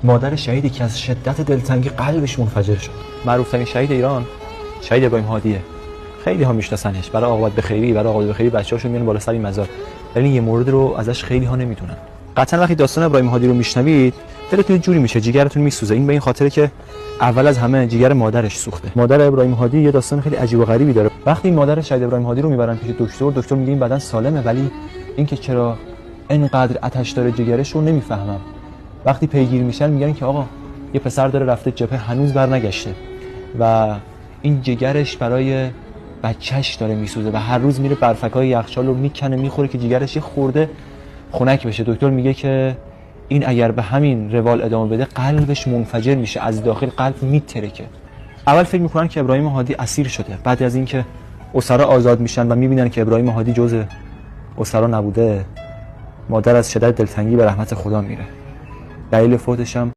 مادر شهیدی که از شدت دلتنگی قلبش منفجر شد. معروف‌ترین شهید ایران شهید ابراهیم هادیه. خیلی ها میشناسنش برای عاقبت بخیری، برای عاقبت بخیری بچه‌هاشون میان بالا سر این مزار. ولی یه مورد رو ازش خیلی ها نمیدونن. قطعا وقتی داستان ابراهیم هادی رو میشنوید دلتون جوری میشه، جیگرتون میسوزه. این به این خاطره که اول از همه جیگر مادرش سوخته. مادر ابراهیم هادی یه داستان خیلی عجیب و غریبی داره. وقتی مادر شهید ابراهیم هادی رو میبرن پیش دکتر میگه این بدن سالمه، ولی اینکه چرا اینقدر آتش داره جگرش رو نمیفهمم. وقتی پیگیر میشن میگن که آقا یه پسر داره رفته جبهه هنوز برنگشته و این جگرش برای بچهش داره میسوزه و هر روز میره برفکای یخچال رو میکنه میخوره که جگرش یه خورده خنک بشه. دکتر میگه که این اگر به همین روال ادامه بده قلبش منفجر میشه، از داخل قلب میترکه. اول فکر میکنن که ابراهیم هادی اسیر شده. بعد از اینکه اسرا آزاد میشن و میبینن که ابراهیم هادی جزء اسرا نبوده، مادر از شدت دلتنگی به رحمت خدا میره. دلیل فوتش هم